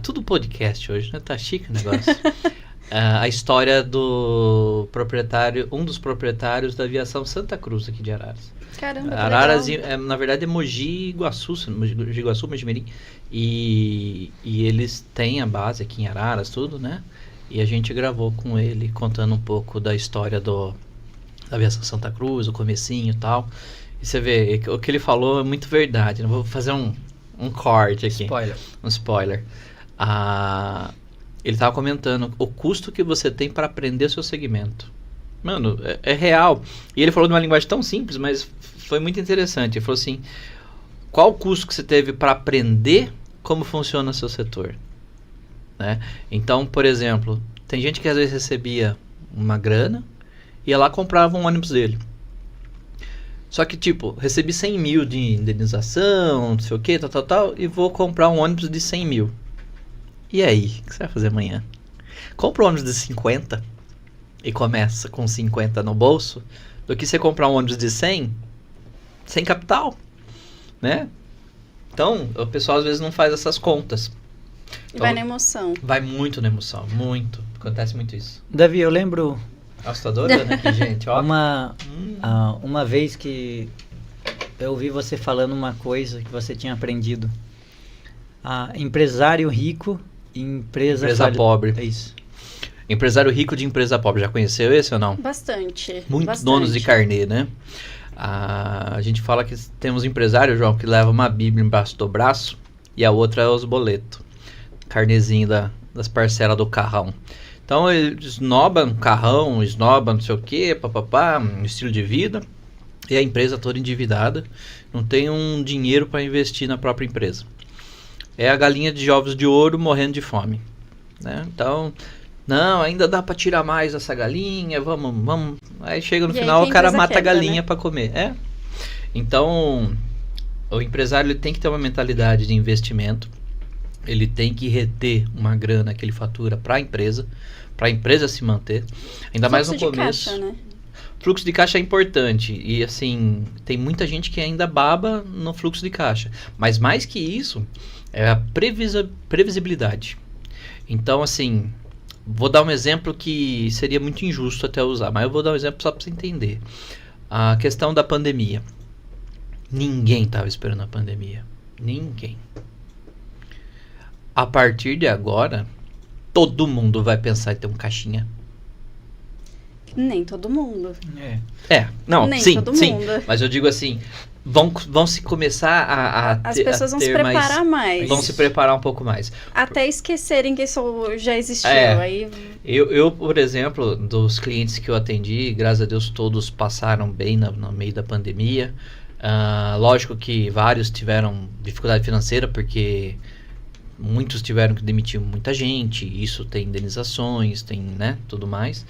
Tudo podcast hoje, né? Tá chique o negócio. A história do proprietário, um dos proprietários da aviação Santa Cruz aqui de Araras. Caramba, Araras, legal. na verdade é Mogi Guaçu, Mogi-Mirim. E eles têm a base aqui em Araras, tudo, né? E a gente gravou com ele, contando um pouco da história da aviação Santa Cruz, o comecinho e tal. E você vê, o que ele falou é muito verdade. Eu vou fazer um corte aqui. Um spoiler. Ele tava comentando o custo que você tem para aprender o seu segmento. Mano, é real. E ele falou de uma linguagem tão simples, mas foi muito interessante. Ele falou assim, qual o custo que você teve para aprender como funciona o seu setor? Né? Então, por exemplo, tem gente que às vezes recebia uma grana e ia lá comprava um ônibus dele. Só que, tipo, recebi 100 mil de indenização, não sei o que, tal, e vou comprar um ônibus de 100 mil. E aí, o que você vai fazer amanhã? Compra um ônibus de 50 e começa com 50 no bolso, do que você comprar um ônibus de 100 sem capital, né? Então, o pessoal às vezes não faz essas contas. Então, Vai na emoção. Vai muito na emoção, muito. Acontece muito isso. Davi, eu lembro Assustadora, né, gente? Ó. uma vez que eu ouvi você falando uma coisa que você tinha aprendido. Empresário rico e empresa pobre. É isso. Empresário rico de empresa pobre. Já conheceu esse ou não? Bastante. Muitos bastante. donos de carnê, né? A gente fala que temos empresário, João, que leva uma bíblia embaixo do braço e a outra é os boletos. Carnezinho das parcelas do carrão. Então ele esnoba um carrão, esnoba não sei o que, papapá, um estilo de vida. E a empresa toda endividada, não tem um dinheiro para investir na própria empresa. É a galinha de ovos de ouro morrendo de fome, né? Então, não, ainda dá para tirar mais essa galinha, vamos. Aí chega no final, o cara mata a galinha, né, para comer. Então, o empresário ele tem que ter uma mentalidade de investimento, ele tem que reter uma grana que ele fatura para a empresa se manter, ainda mais no começo. Caixa, né? Fluxo de caixa é importante e assim, tem muita gente que ainda baba no fluxo de caixa, mas mais que isso é a previsibilidade. Então assim, vou dar um exemplo que seria muito injusto até usar, mas eu vou dar um exemplo só para você entender. A questão da pandemia. Ninguém estava esperando a pandemia. Ninguém. A partir de agora, todo mundo vai pensar em ter um caixinha. Nem todo mundo. Não, Nem sim, todo sim. mundo. Mas eu digo assim, vão se começar As pessoas vão se preparar mais. Vão se preparar um pouco mais. Até esquecerem que isso já existiu. Aí... Eu, por exemplo, dos clientes que eu atendi, graças a Deus todos passaram bem no meio da pandemia. Lógico que vários tiveram dificuldade financeira, porque muitos tiveram que demitir muita gente, isso tem indenizações, tem, né, tudo mais.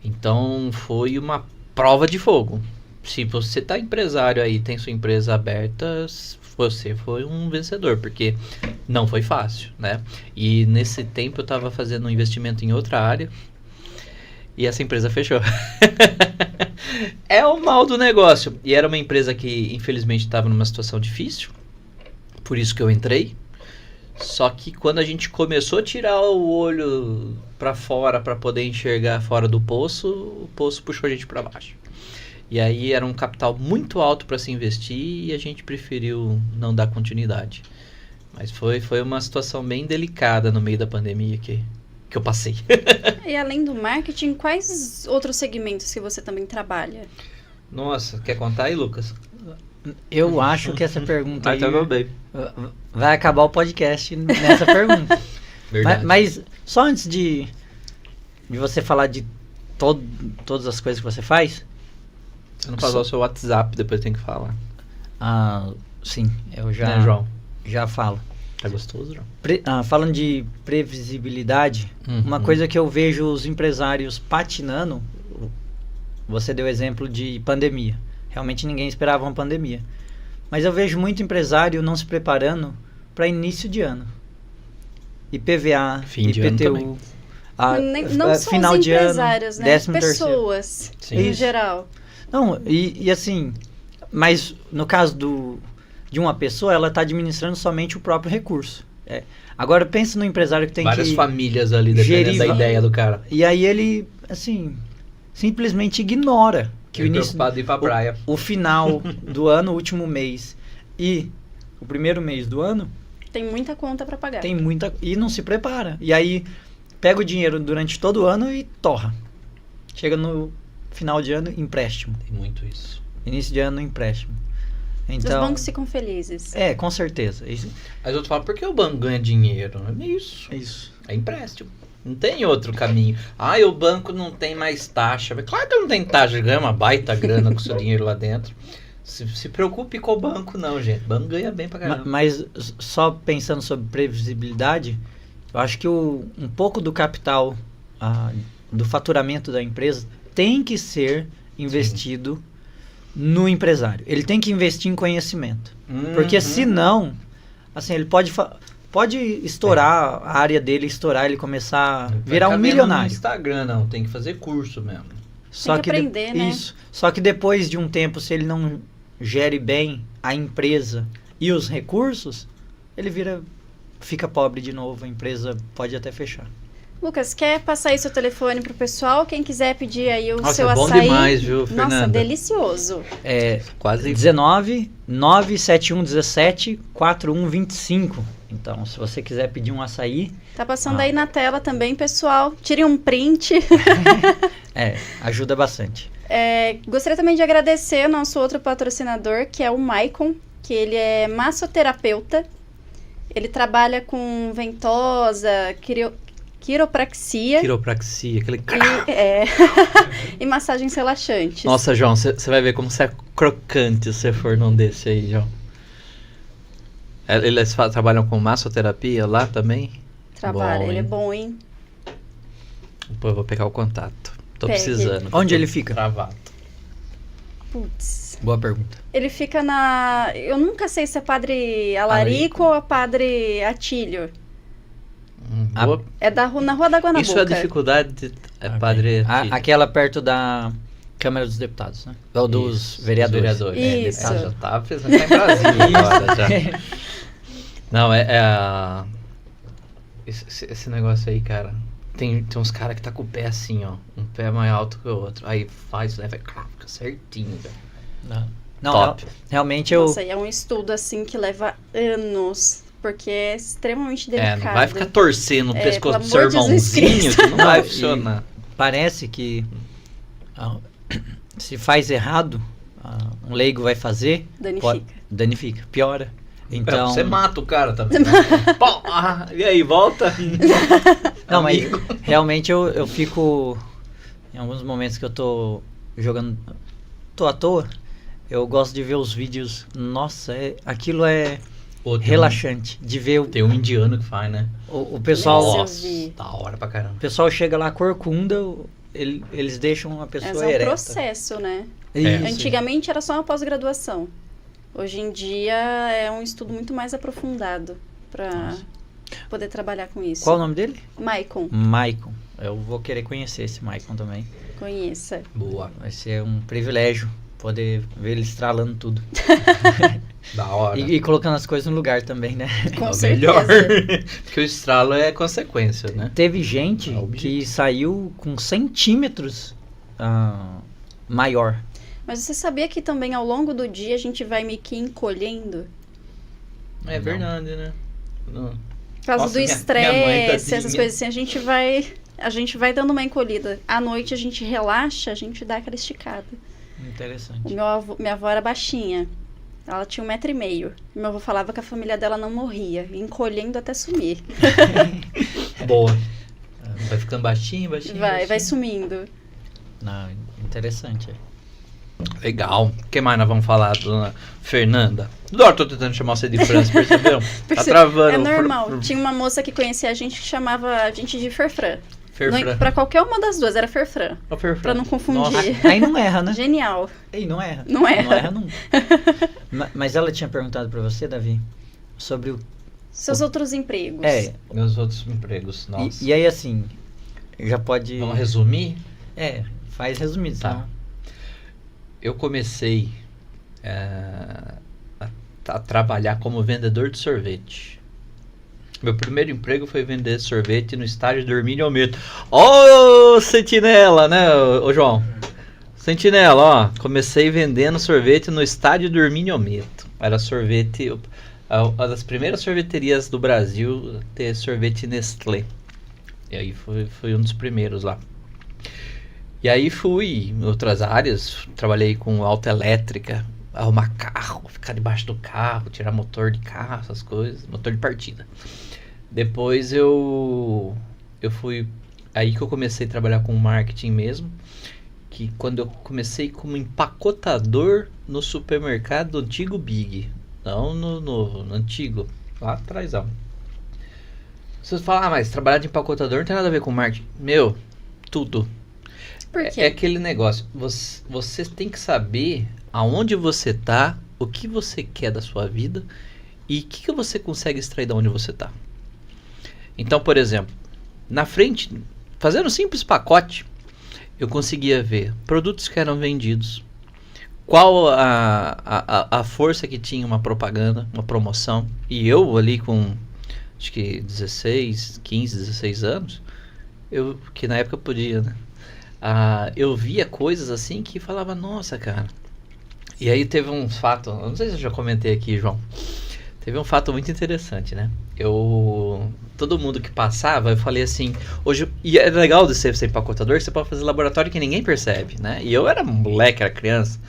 Então foi uma prova de fogo. Se você tá empresário aí, tem sua empresa aberta, você foi um vencedor, porque não foi fácil, né? E nesse tempo eu tava fazendo um investimento em outra área e essa empresa fechou. É o mal do negócio. E era uma empresa que infelizmente estava numa situação difícil, por isso que eu entrei. Só que quando a gente começou a tirar o olho para fora para poder enxergar fora do poço, o poço puxou a gente para baixo. E aí era um capital muito alto para se investir e a gente preferiu não dar continuidade. Mas foi uma situação bem delicada no meio da pandemia que eu passei. E além do marketing, quais outros segmentos que você também trabalha? Nossa, quer contar aí, Lucas? Eu acho que essa pergunta aí bem. vai acabar o podcast nessa pergunta. Verdade. Mas só antes de você falar de todas as coisas que você faz, Você não passou o seu WhatsApp, depois tem que falar. sim, eu já, Né, João? já falo. Tá gostoso, João? Falando de previsibilidade, uma coisa que eu vejo os empresários patinando, você deu exemplo de pandemia. Realmente ninguém esperava uma pandemia. Mas eu vejo muito empresário não se preparando para início de ano. IPVA, Fim de ano também. IPTU, Não só final os de ano, empresários, né? 13º. Pessoas, Sim. em Isso. geral. Não, e assim, mas no caso de uma pessoa, ela está administrando somente o próprio recurso. Agora pensa no empresário que tem Várias que famílias ali, dependendo gerir da ideia do cara. E aí ele, assim, simplesmente ignora que o Ele início, preocupado em ir pra praia. o final do ano, o último mês e o primeiro mês do ano, Tem muita conta para pagar. tem muita... E não se prepara. E aí pega o dinheiro durante todo o ano e torra. Chega no final de ano, empréstimo. Tem muito isso. Início de ano, empréstimo. Os Então, bancos ficam felizes. com certeza. Isso. Aí os outros falam, por que o banco ganha dinheiro? É isso. Isso. É empréstimo. Não tem outro caminho. O banco não tem mais taxa. Claro que não tem taxa, ganha uma baita grana com seu dinheiro lá dentro. Se preocupe com o banco não, gente. O banco ganha bem pra caramba. Mas só pensando sobre previsibilidade, eu acho que um pouco do capital, do faturamento da empresa, tem que ser investido no empresário. Ele tem que investir em conhecimento. Porque senão, assim, ele pode estourar a área dele, estourar, ele começar a virar um Vai caber no milionário. Instagram não, tem que fazer curso mesmo. Só que aprender, né? Isso. Só que depois de um tempo, se ele não gere bem a empresa e os recursos, ele fica pobre de novo, a empresa pode até fechar. Lucas, quer passar aí seu telefone pro pessoal? Quem quiser pedir aí o Nossa, seu é bom açaí. demais, viu, Fernanda? Nossa, delicioso. Quase 19 97117 4125. Então, se você quiser pedir um açaí, Tá passando aí na tela também, pessoal. Tire um print. ajuda bastante. Gostaria também de agradecer o nosso outro patrocinador, que é o Maicon, que ele é massoterapeuta. Ele trabalha com ventosa, quiropraxia quiropraxia, aquele... e massagens relaxantes. Nossa, João, você vai ver como você é crocante se você for num desse aí, João. Eles trabalham com massoterapia lá também? Trabalha, Bom, ele é hein? bom, hein? Depois eu vou pegar o contato. Tô Pegue. precisando. Onde ele fica? Travado. Putz. Boa pergunta. Ele fica na... Eu nunca sei se é Padre Alarico ou Padre Atílio. Boa. É na Rua da Guanabuca. Isso é a dificuldade, padre. Aquela perto da Câmara dos Deputados, né? Ou dos vereadores. Isso. Já tá pensando em Brasília agora, já. Não, esse negócio aí, cara. Tem uns caras que tá com o pé assim, ó. Um pé mais alto que o outro. Aí faz, né? Fica certinho, velho. Não, Top. realmente eu... Nossa, e é um estudo, assim, que leva anos. Porque é extremamente delicado. Não vai ficar torcendo o pescoço do seu pelo amor de Jesus irmãozinho, Cristo. que não vai funcionar. Parece que se faz errado, um leigo vai fazer... Danifica, piora. Então... Você mata o cara também. Né? E aí, volta? Não, mas realmente eu fico... Em alguns momentos que eu tô jogando... Tô à toa, eu gosto de ver os vídeos. Nossa, aquilo é relaxante. De ver Tem um indiano que faz, né? o pessoal... Nossa, da hora pra caramba. O pessoal chega lá corcunda, eles deixam a pessoa É um ereta. processo, né? Isso. Antigamente era só uma pós-graduação. Hoje em dia é um estudo muito mais aprofundado para poder trabalhar com isso. Qual o nome dele? Maicon. Maicon. Eu vou querer conhecer esse Maicon também. Conheça. Boa. Vai ser um privilégio poder ver ele estralando tudo. Da hora. E colocando as coisas no lugar também, né? Com É o certeza. melhor. Porque o estralo é consequência, né? Teve gente É o objetivo. que saiu com centímetros maior. Mas você sabia que também ao longo do dia a gente vai meio que encolhendo? É verdade, né? Não. Por causa Nossa, do minha mãe, estresse, tadinha. essas coisas assim, a gente vai dando uma encolhida. À noite a gente relaxa, a gente dá aquela esticada. Interessante. Minha avó era baixinha. Ela tinha 1,5 m. Meu avô falava que a família dela não morria, encolhendo até sumir. Boa. Vai ficando baixinho. Vai sumindo. Não, interessante. Legal. O que mais nós vamos falar, dona Fernanda? Tô tentando chamar você de França, percebeu? Tá travando. É normal. Tinha uma moça que conhecia a gente que chamava a gente de Ferfran. Ferfran. Pra qualquer uma das duas, era Ferfran. Ô, Ferfran. Pra não confundir. Nossa, aí não erra, né? Genial. Aí não erra. Não erra. Não erra nunca. Mas ela tinha perguntado pra você, Davi, sobre o... Seus outros empregos. Meus outros empregos, nossa. E aí, assim, já pode... Vamos resumir? Faz resumido, Tá. senão- Eu comecei a trabalhar como vendedor de sorvete. Meu primeiro emprego foi vender sorvete no estádio do Hermínio Almeida. Ô, sentinela, né, ô João? Sentinela, ó. Comecei vendendo sorvete no estádio do Hermínio Almeida. Era sorvete... Uma das primeiras sorveterias do Brasil a ter sorvete Nestlé. E aí foi um dos primeiros lá. E aí fui em outras áreas, trabalhei com autoelétrica, arrumar carro, ficar debaixo do carro, tirar motor de carro, essas coisas, motor de partida. Depois eu fui, aí que eu comecei a trabalhar com marketing mesmo, que quando eu comecei como empacotador no supermercado antigo Big, não no novo, no antigo, lá atrás, ó. Vocês falam, mas trabalhar de empacotador não tem nada a ver com marketing. Meu, tudo. Por quê? É aquele negócio, você tem que saber aonde você tá, o que você quer da sua vida e o que você consegue extrair de onde você tá. Então, por exemplo, na frente, fazendo um simples pacote, eu conseguia ver produtos que eram vendidos, qual a força que tinha uma propaganda, uma promoção, e eu ali com, acho que 16 anos, que na época podia, né? Eu via coisas assim que falava, nossa, cara. E aí teve um fato, eu não sei se eu já comentei aqui, João. Teve um fato muito interessante, né? Todo mundo que passava, eu falei assim, hoje, e é legal de ser empacotador, você pode fazer laboratório que ninguém percebe, né? E eu era moleque, era criança,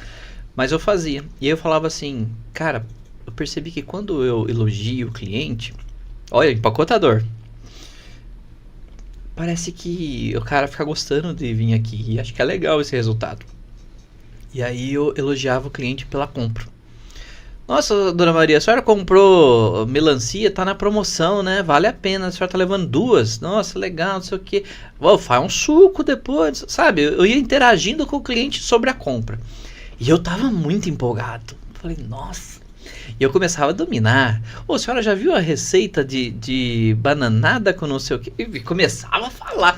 mas eu fazia. E aí eu falava assim, cara, eu percebi que quando eu elogio o cliente, olha, empacotador, parece que o cara fica gostando de vir aqui e acho que é legal esse resultado. E aí eu elogiava o cliente pela compra. Nossa, dona Maria, a senhora comprou melancia, tá na promoção, né? Vale a pena, a senhora tá levando 2. Nossa, legal, não sei o que. Faz um suco depois, sabe? Eu ia interagindo com o cliente sobre a compra. E eu tava muito empolgado. Falei, nossa. E eu começava a dominar. A senhora já viu a receita de bananada com não sei o que? E começava a falar.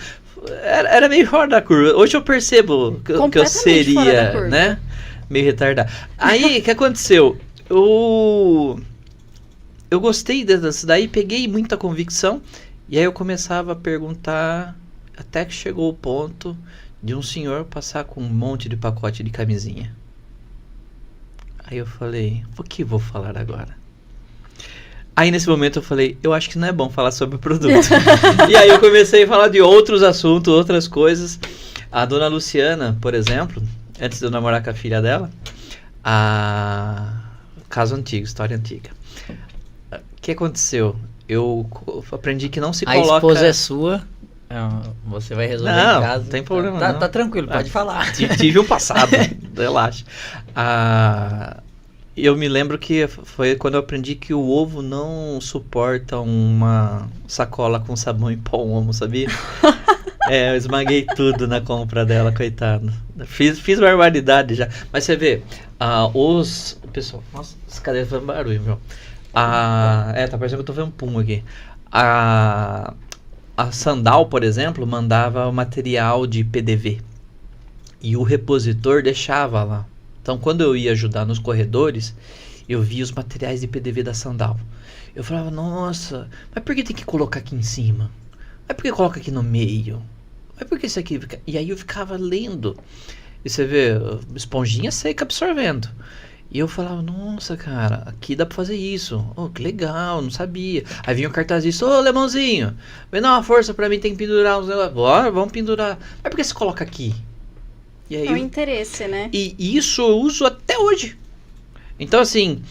Era meio fora da curva. Hoje eu percebo que eu seria, né? Meio retardado. Aí, o que aconteceu? Eu gostei disso daí, peguei muita convicção. E aí eu começava a perguntar, até que chegou o ponto de um senhor passar com um monte de pacote de camisinha. Aí eu falei, o que vou falar agora? Aí nesse momento eu falei, eu acho que não é bom falar sobre o produto. E aí eu comecei a falar de outros assuntos, outras coisas. A dona Luciana, por exemplo, antes de eu namorar com a filha dela, caso antigo, história antiga. O que aconteceu? Eu aprendi que não se coloca... A esposa é sua, você vai resolver em casa. Não tem problema não. Tá tranquilo, pode falar. Tive um passado, relaxa. Eu me lembro que foi quando eu aprendi que o ovo não suporta uma sacola com sabão em pó homo, sabia? Eu esmaguei tudo na compra dela, coitado. Fiz barbaridade já. Mas você vê, pessoal, nossa, as cadeiras fazem barulho, meu. Tá parecendo que eu tô vendo um pum aqui. A Sandal, por exemplo, mandava o material de PDV. E o repositor deixava lá. Então, quando eu ia ajudar nos corredores, eu via os materiais de PDV da Sandal. Eu falava, nossa, mas por que tem que colocar aqui em cima? Mas por que coloca aqui no meio? Mas por que isso aqui? E aí eu ficava lendo. E você vê, esponjinha seca absorvendo. E eu falava, nossa, cara, aqui dá pra fazer isso. Oh, que legal, não sabia. Aí vinha o cartaz disso, ô, Lemãozinho, vem dar uma força pra mim, tem que pendurar uns negócios. Bora, vamos pendurar. Mas por que você coloca aqui? E aí, É o interesse, né? e isso eu uso até hoje. Então, assim,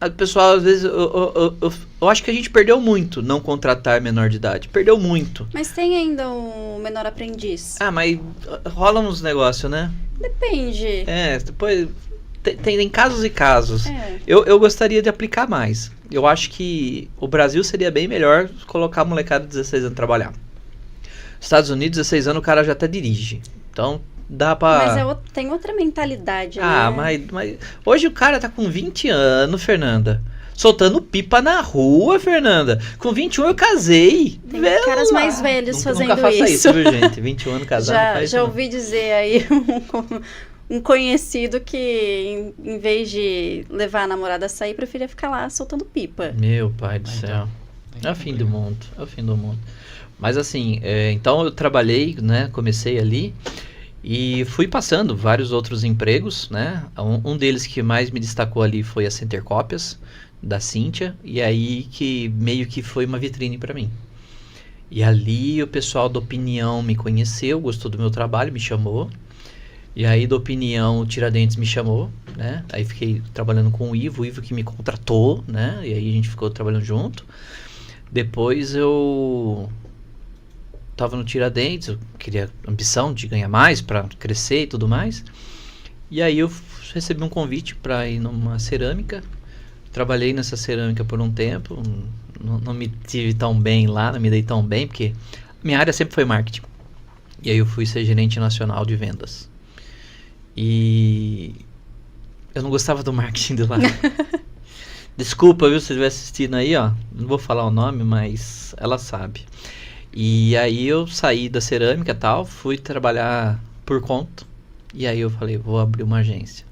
o pessoal, às vezes, eu acho que a gente perdeu muito não contratar menor de idade. Perdeu muito. Mas tem ainda o menor aprendiz? Ah, mas rola uns negócios, né? Depende. Depois... Tem casos e casos. É. Eu gostaria de aplicar mais. Eu acho que o Brasil seria bem melhor colocar a molecada de 16 anos trabalhar. Estados Unidos, 16 anos, o cara já até dirige. Então, dá pra... Mas tem outra mentalidade, Ah, né? mas... Hoje o cara tá com 20 anos, Fernanda. Soltando pipa na rua, Fernanda. Com 21 eu casei. Tem caras mais velhos fazendo nunca faça isso. viu, gente? 21 anos casado não faz isso, Já não. ouvi dizer aí um conhecido que em vez de levar a namorada a sair, preferia ficar lá soltando pipa. Meu pai do céu. É o fim do mundo. É o fim do mundo. Mas assim, então eu trabalhei, né? Comecei ali e fui passando vários outros empregos, né? Um deles que mais me destacou ali foi a Center Cópias, da Cíntia. E aí que meio que foi uma vitrine para mim. E ali o pessoal da Opinião me conheceu, gostou do meu trabalho, me chamou. E aí da Opinião o Tiradentes me chamou, né? Aí fiquei trabalhando com o Ivo que me contratou, né? E aí a gente ficou trabalhando junto. Depois eu tava no Tiradentes, eu queria ambição de ganhar mais para crescer e tudo mais. E aí eu recebi um convite para ir numa cerâmica. Trabalhei nessa cerâmica por um tempo, não me tive tão bem lá, não me dei tão bem, porque minha área sempre foi marketing. E aí eu fui ser gerente nacional de vendas. E eu não gostava do marketing de lá. Desculpa, viu, se você estiver assistindo aí, ó. Não vou falar o nome, mas ela sabe. E aí eu saí da cerâmica e tal, fui trabalhar por conta. E aí eu falei, vou abrir uma agência.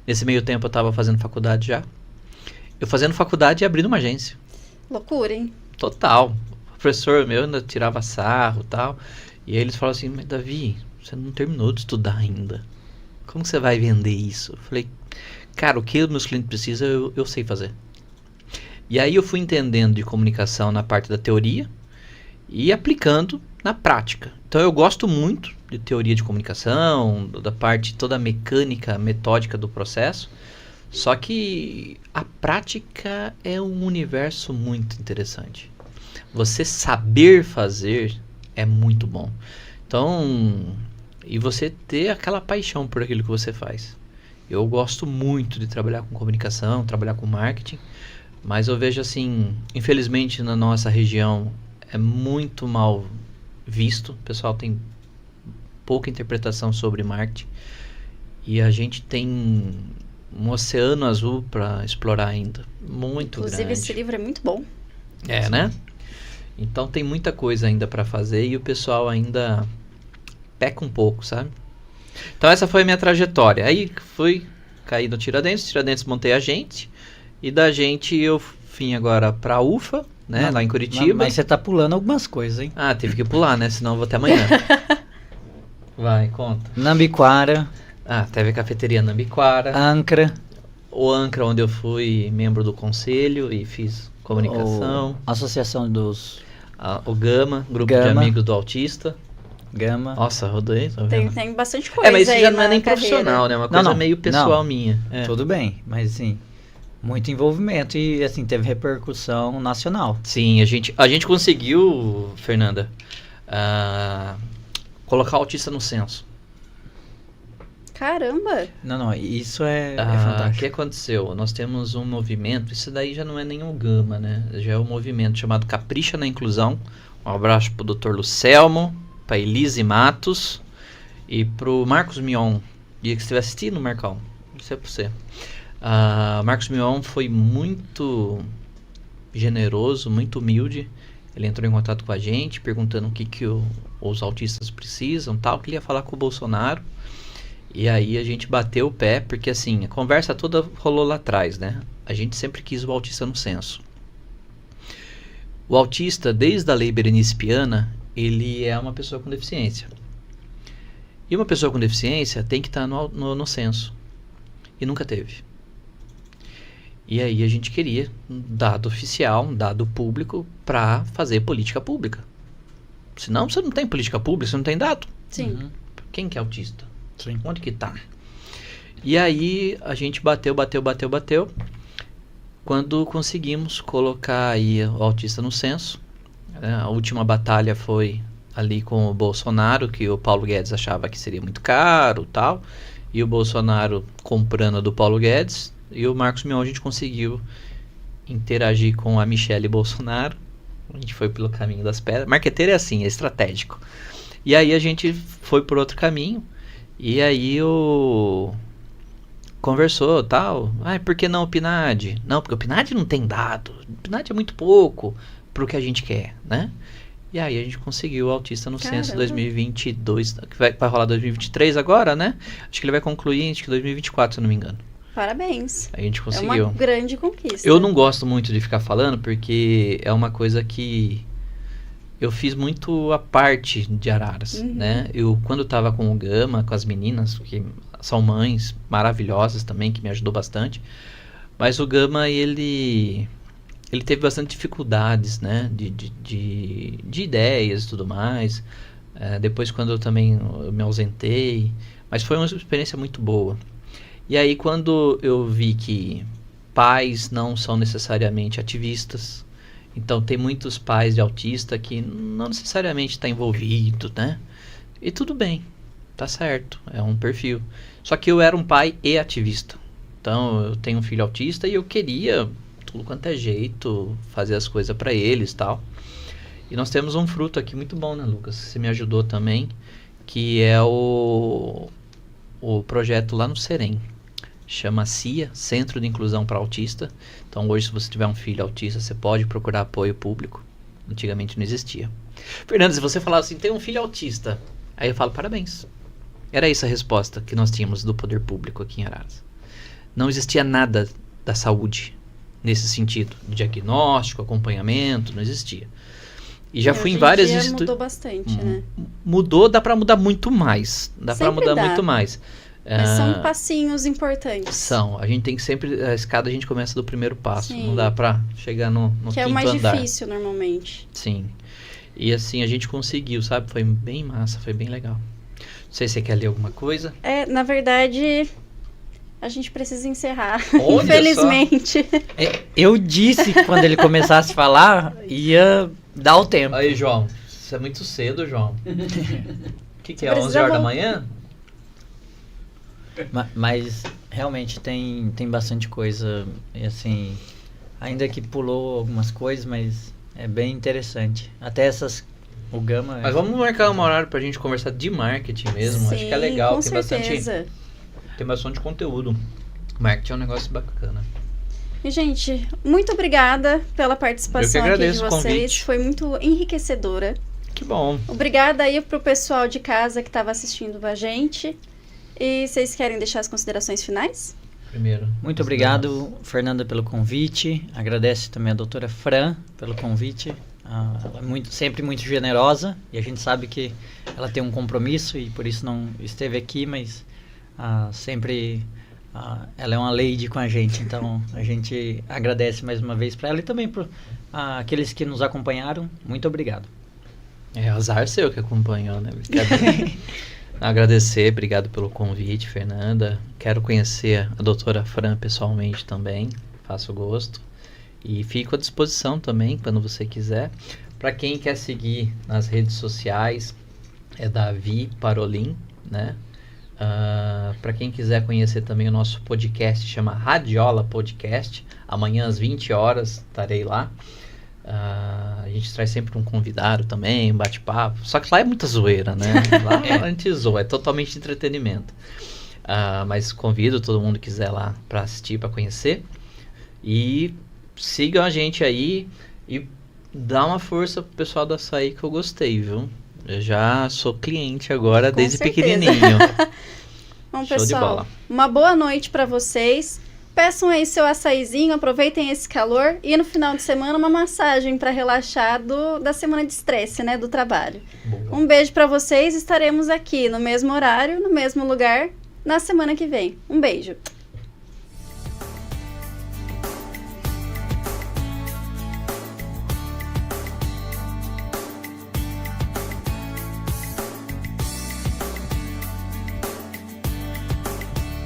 Nesse meio tempo eu tava fazendo faculdade já. Eu fazendo faculdade e abrindo uma agência. Loucura, hein? Total. O professor meu ainda tirava sarro e tal. E aí eles falaram assim, mas Davi, você não terminou de estudar ainda. Como que você vai vender isso? Eu falei, cara, o que os meus clientes precisam, eu sei fazer. E aí eu fui entendendo de comunicação na parte da teoria e aplicando na prática. Então eu gosto muito de teoria de comunicação, da parte toda mecânica, metódica do processo. Só que a prática é um universo muito interessante. Você saber fazer é muito bom. Então, e você ter aquela paixão por aquilo que você faz. Eu gosto muito de trabalhar com comunicação, trabalhar com marketing, mas eu vejo assim, infelizmente na nossa região é muito mal visto. O pessoal tem pouca interpretação sobre marketing e a gente tem um oceano azul para explorar ainda, muito Inclusive, grande. esse livro é muito bom. É, né? Então tem muita coisa ainda para fazer e o pessoal ainda peca um pouco, sabe? Então essa foi a minha trajetória. Aí fui cair no Tiradentes montei a gente e da gente eu vim agora pra UFA, né? Não, lá em Curitiba. Mas você tá pulando algumas coisas, hein? Ah, teve que pular, né? Senão eu vou até amanhã. Vai, conta. Nambiquara, Ah, teve a cafeteria Nambiquara. Ancra, O Ancra, onde eu fui membro do conselho e fiz comunicação. Associação dos O Gama, grupo de Gama. amigos do autista. Gama. Nossa, rodei, tá vendo? Tem bastante coisa Mas isso aí já não é na nem carreira. profissional, né? Uma coisa não, meio pessoal não. minha. É. Tudo bem, mas assim, muito envolvimento e assim, teve repercussão nacional. Sim, a gente conseguiu, Fernanda, colocar o autista no censo. Caramba! Não, isso é O que fantástico. aconteceu? Nós temos um movimento, isso daí já não é nenhum Gama, né? Já é um movimento chamado Capricha na Inclusão. Um abraço pro Dr. Lucelmo, pra Elise Matos e pro Marcos Mion. E que estiver assistindo, Marcão, isso é pra você. Marcos Mion foi muito generoso, muito humilde. Ele entrou em contato com a gente, perguntando o que os autistas precisam, tal, que ele ia falar com o Bolsonaro. E aí a gente bateu o pé, porque assim, a conversa toda rolou lá atrás, né? A gente sempre quis o autista no censo. O autista, desde a lei Berenice Piana, ele é uma pessoa com deficiência. E uma pessoa com deficiência tem que estar no censo. E nunca teve. E aí a gente queria um dado oficial, um dado público para fazer política pública. Senão você não tem política pública, você não tem dado. Sim. Uhum. Quem que é autista? Sim. Onde que tá? E aí a gente bateu. Quando conseguimos colocar aí o autista no censo. A última batalha foi ali com o Bolsonaro, que o Paulo Guedes achava que seria muito caro e tal. E o Bolsonaro comprando do Paulo Guedes. E o Marcos Mion, a gente conseguiu interagir com a Michelle Bolsonaro. A gente foi pelo caminho das pedras. Marqueteiro é assim, é estratégico. E aí a gente foi por outro caminho. E aí conversou tal. Por que não o PNAD? Não, porque o PNAD não tem dado. O PNAD é muito pouco pro que a gente quer, né? E aí a gente conseguiu o autista no censo 2022, que vai rolar 2023 agora, né? Acho que ele vai concluir, acho que 2024, se eu não me engano. Parabéns. A gente conseguiu. É uma grande conquista. Eu não gosto muito de ficar falando, porque é uma coisa que eu fiz muito a parte de Araras, né? Eu, quando eu tava com o Gama, com as meninas, que são mães maravilhosas também, que me ajudou bastante, mas o Gama, ele teve bastante dificuldades, né? De ideias e tudo mais. Depois, quando eu me ausentei, mas foi uma experiência muito boa. E aí, quando eu vi que pais não são necessariamente ativistas, então tem muitos pais de autista que não necessariamente está envolvido, né? E tudo bem, tá certo, é um perfil. Só que eu era um pai e ativista. Então, eu tenho um filho autista e eu queria, tudo quanto é jeito, fazer as coisas para eles e tal. E nós temos um fruto aqui muito bom, né, Lucas? Você me ajudou também, que é o projeto lá no Serem. Chama CIA, Centro de Inclusão para Autista. Então hoje, se você tiver um filho autista, você pode procurar apoio público. Antigamente não existia. Fernando, se você falar assim, tem um filho autista, aí eu falo, parabéns. Era essa a resposta que nós tínhamos do poder público aqui em Araras. Não existia nada da saúde nesse sentido. Diagnóstico, acompanhamento, não existia. E já fui em várias instituições. Mudou bastante, né? Mudou, dá para mudar muito mais. Muito mais. Mas são passinhos importantes. São. A gente tem que sempre... A escada a gente começa do primeiro passo. Sim. Não dá pra chegar no quinto andar. Que é o mais difícil, normalmente. Sim. E assim, a gente conseguiu, sabe? Foi bem massa, foi bem legal. Não sei se você quer ler alguma coisa. Na verdade, a gente precisa encerrar. Olha infelizmente. Eu disse que quando ele começasse a falar, ia dar o tempo. Aí, João. Isso é muito cedo, João. O que é? 11 horas da manhã? Mas realmente tem bastante coisa, e assim, ainda que pulou algumas coisas, mas é bem interessante. Até o Gama... Mas vamos marcar um horário pra gente conversar de marketing mesmo. Sim, acho que é legal, com tem certeza. bastante conteúdo. Marketing é um negócio bacana. E, gente, muito obrigada pela participação aqui de vocês. O convite. Foi muito enriquecedora. Que bom. Obrigada aí pro pessoal de casa que estava assistindo a gente. E vocês querem deixar as considerações finais? Primeiro. Muito obrigado, Fernanda, pelo convite. Agradeço também a doutora Fran pelo convite. Ela é sempre muito generosa e a gente sabe que ela tem um compromisso e por isso não esteve aqui, mas sempre ela é uma lady com a gente. Então a gente agradece mais uma vez para ela e também para aqueles que nos acompanharam. Muito obrigado. É azar seu que acompanhou, né? Agradecer, obrigado pelo convite, Fernanda. Quero conhecer a doutora Fran pessoalmente também, faço gosto. E fico à disposição também, quando você quiser. Para quem quer seguir nas redes sociais, é Davi Parolin, né? Para quem quiser conhecer também o nosso podcast, chama Radiola Podcast. Amanhã às 20 horas estarei lá. A gente traz sempre um convidado também, um bate-papo. Só que lá é muita zoeira, né? Lá a gente zoa, é totalmente entretenimento. Mas convido todo mundo que quiser lá para assistir, para conhecer. E sigam a gente aí e dá uma força pro pessoal do açaí que eu gostei, viu? Eu já sou cliente agora, desde pequenininho. Bom, Show pessoal, de bola. uma boa noite para vocês. Peçam aí seu açaizinho, aproveitem esse calor e no final de semana uma massagem para relaxar da semana de estresse, né, do trabalho. Boa. Um beijo para vocês, estaremos aqui no mesmo horário, no mesmo lugar, na semana que vem. Um beijo.